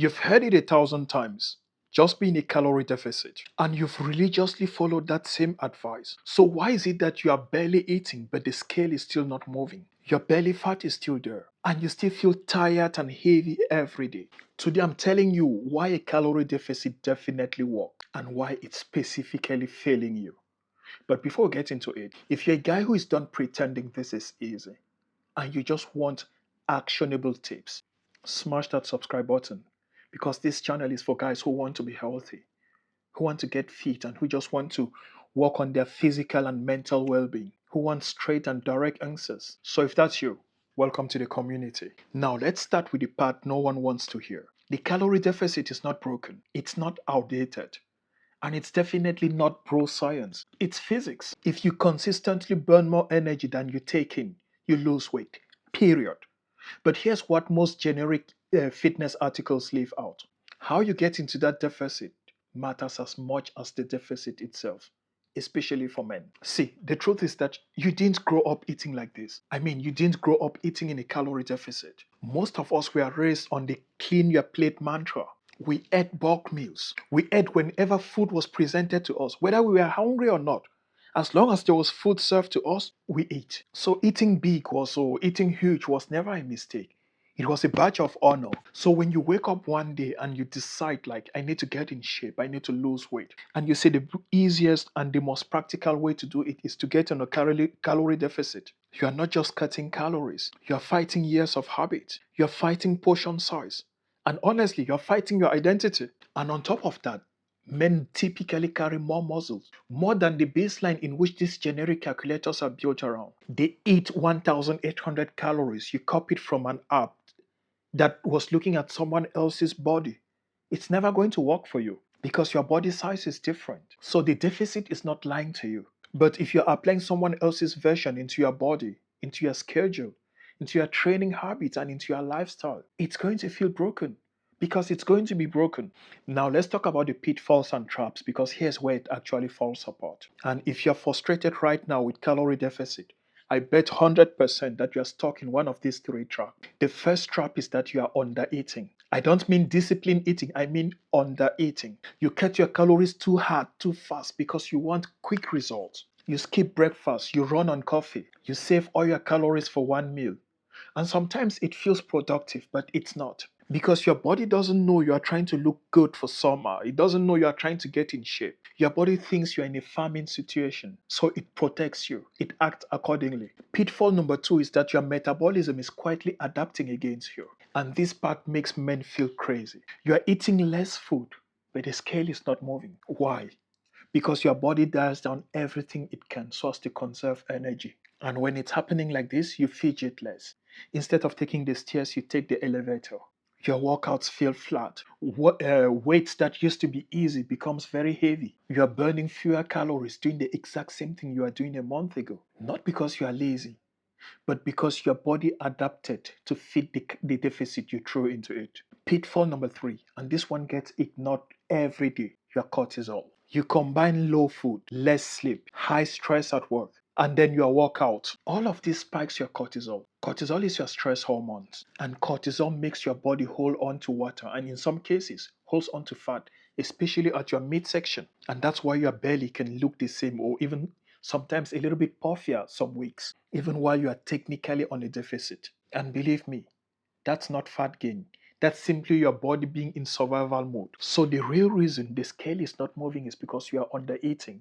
You've heard it 1,000 times. Just be in a calorie deficit. And you've religiously followed that same advice. So why is it that you are barely eating, but the scale is still not moving? Your belly fat is still there. And you still feel tired and heavy every day. Today I'm telling you why a calorie deficit definitely works and why it's specifically failing you. But before we get into it, if you're a guy who is done pretending this is easy and you just want actionable tips, smash that subscribe button because this channel is for guys who want to be healthy, who want to get fit, and who just want to work on their physical and mental well being, who want straight and direct answers. So if that's you, welcome to the community. Now let's start with the part no one wants to hear. The calorie deficit is not broken, it's not outdated. And it's definitely not bro science. It's physics. If you consistently burn more energy than you take in, you lose weight. Period. But here's what most generic fitness articles leave out. How you get into that deficit matters as much as the deficit itself, especially for men. See, the truth is that you didn't grow up eating like this. I mean, you didn't grow up eating in a calorie deficit. Most of us were raised on the clean your plate mantra. We ate bulk meals. We ate whenever food was presented to us, whether we were hungry or not. As long as there was food served to us, we ate. So eating big or eating huge was never a mistake. It was a badge of honor. So when you wake up one day and you decide, like, I need to get in shape, I need to lose weight, and you say the easiest and the most practical way to do it is to get on a calorie deficit, you are not just cutting calories, you are fighting years of habit, you are fighting portion size, and honestly, you're fighting your identity. And on top of that, men typically carry more muscles, more than the baseline in which these generic calculators are built around. They eat 1,800 calories you copied from an app that was looking at someone else's body. It's never going to work for you because your body size is different. So the deficit is not lying to you. But if you're applying someone else's version into your body, into your schedule, into your training habits, and into your lifestyle, it's going to feel broken because it's going to be broken. Now, let's talk about the pitfalls and traps because here's where it actually falls apart. And if you're frustrated right now with calorie deficit, I bet 100% that you're stuck in one of these three traps. The first trap is that you are undereating. I don't mean disciplined eating, I mean undereating. You cut your calories too hard, too fast because you want quick results. You skip breakfast, you run on coffee, you save all your calories for one meal. And sometimes it feels productive, but it's not. Because your body doesn't know you are trying to look good for summer. It doesn't know you are trying to get in shape. Your body thinks you're in a farming situation. So it protects you. It acts accordingly. Pitfall number two is that your metabolism is quietly adapting against you. And this part makes men feel crazy. You are eating less food, but the scale is not moving. Why? Because your body dials down everything it can so as to conserve energy. And when it's happening like this, you fidget less. Instead of taking the stairs, you take the elevator. Your workouts feel flat. Weight that used to be easy becomes very heavy. You are burning fewer calories doing the exact same thing you were doing a month ago. Not because you are lazy, but because your body adapted to fit the deficit you threw into it. Pitfall number three, and this one gets ignored every day, your cortisol. You combine low food, less sleep, high stress at work, and then your workout. All of this spikes your cortisol. Cortisol is your stress hormone, and cortisol makes your body hold on to water and in some cases holds on to fat, especially at your midsection. And that's why your belly can look the same or even sometimes a little bit puffier some weeks, even while you are technically on a deficit. And believe me, that's not fat gain. That's simply your body being in survival mode. So the real reason the scale is not moving is because you are undereating.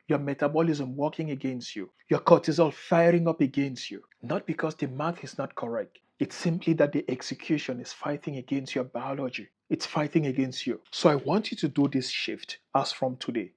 Your metabolism working against you. Your cortisol firing up against you. Not because the math is not correct. It's simply that the execution is fighting against your biology. It's fighting against you. So I want you to do this shift as from today.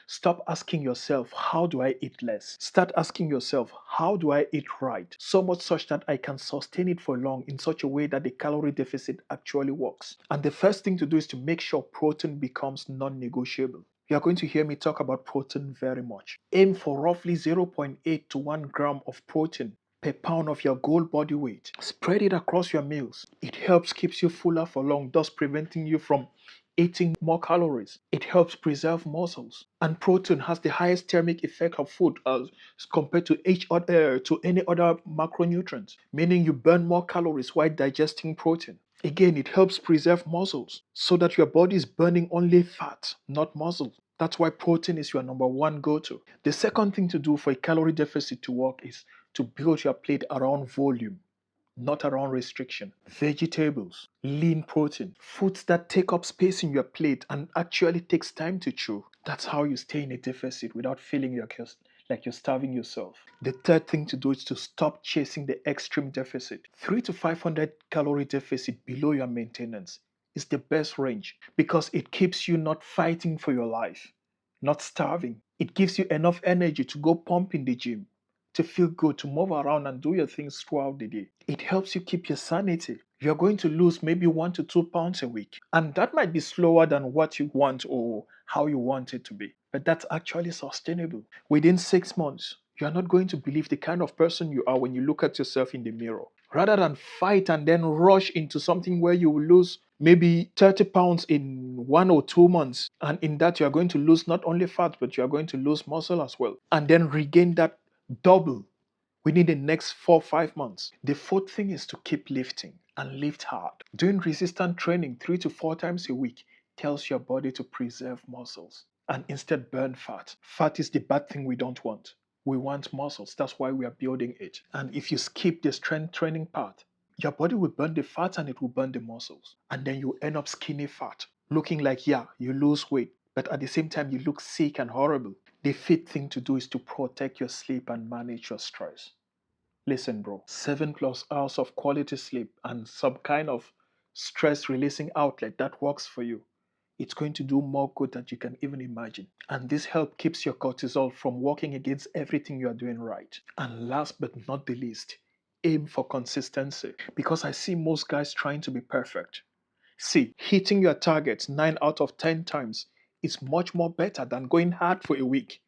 Stop asking yourself, how do I eat less? Start asking yourself, how do I eat right? So much such that I can sustain it for long in such a way that the calorie deficit actually works. And the first thing to do is to make sure protein becomes non-negotiable. You are going to hear me talk about protein very much. Aim for roughly 0.8 to 1 gram of protein per pound of your goal body weight. Spread it across your meals. It helps keeps you fuller for long, thus preventing you from eating more calories. It helps preserve muscles. And protein has the highest thermic effect of food as compared to any other macronutrient, meaning you burn more calories while digesting protein. Again, it helps preserve muscles so that your body is burning only fat, not muscle. That's why protein is your number one go-to. The second thing to do for a calorie deficit to work is to build your plate around volume, not around restriction. Vegetables, lean protein, foods that take up space in your plate and actually takes time to chew. That's how you stay in a deficit without feeling like you're starving yourself. The third thing to do is to stop chasing the extreme deficit. 3 to 500 calorie deficit below your maintenance is the best range because it keeps you not fighting for your life, not starving. It gives you enough energy to go pump in the gym, to feel good, to move around and do your things throughout the day. It helps you keep your sanity. You're going to lose maybe 1 to 2 pounds a week. And that might be slower than what you want or how you want it to be. But that's actually sustainable. Within 6 months, you're not going to believe the kind of person you are when you look at yourself in the mirror. Rather than fight and then rush into something where you will lose maybe 30 pounds in 1 or 2 months. And in that, you're going to lose not only fat, but you're going to lose muscle as well. And then regain that double within the next 4 or 5 months. The fourth thing is to keep lifting and lift hard. Doing resistant training 3 to 4 times a week tells your body to preserve muscles and instead burn fat. Fat is the bad thing we don't want. We want muscles. That's why we are building it. And if you skip the strength training part, your body will burn the fat and it will burn the muscles. And then you end up skinny fat, looking like, yeah, you lose weight, but at the same time, you look sick and horrible. The fifth thing to do is to protect your sleep and manage your stress. Listen, bro, 7+ hours of quality sleep and some kind of stress releasing outlet that works for you. It's going to do more good than you can even imagine. And this help keeps your cortisol from working against everything you are doing right. And last but not the least, aim for consistency. Because I see most guys trying to be perfect. See, hitting your targets 9 out of 10 times is much more better than going hard for a week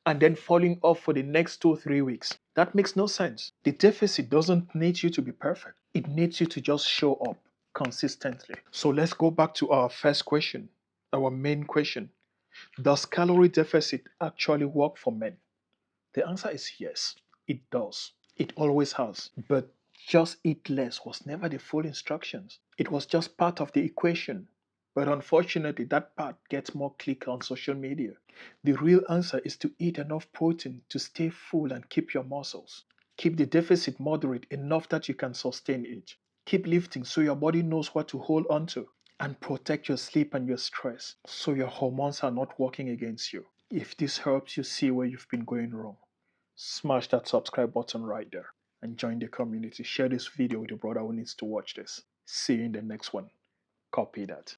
and then falling off for the next 2 or 3 weeks. That makes no sense. The deficit doesn't need you to be perfect, it needs you to just show up consistently. So let's go back to our first question, our main question. Does calorie deficit actually work for men? The answer is yes, it does. It always has. But just eat less was never the full instructions. It was just part of the equation. But unfortunately, that part gets more click on social media. The real answer is to eat enough protein to stay full and keep your muscles. Keep the deficit moderate enough that you can sustain it. Keep lifting so your body knows what to hold on to. And protect your sleep and your stress so your hormones are not working against you. If this helps you see where you've been going wrong, smash that subscribe button right there and join the community. Share this video with your brother who needs to watch this. See you in the next one. Copy that.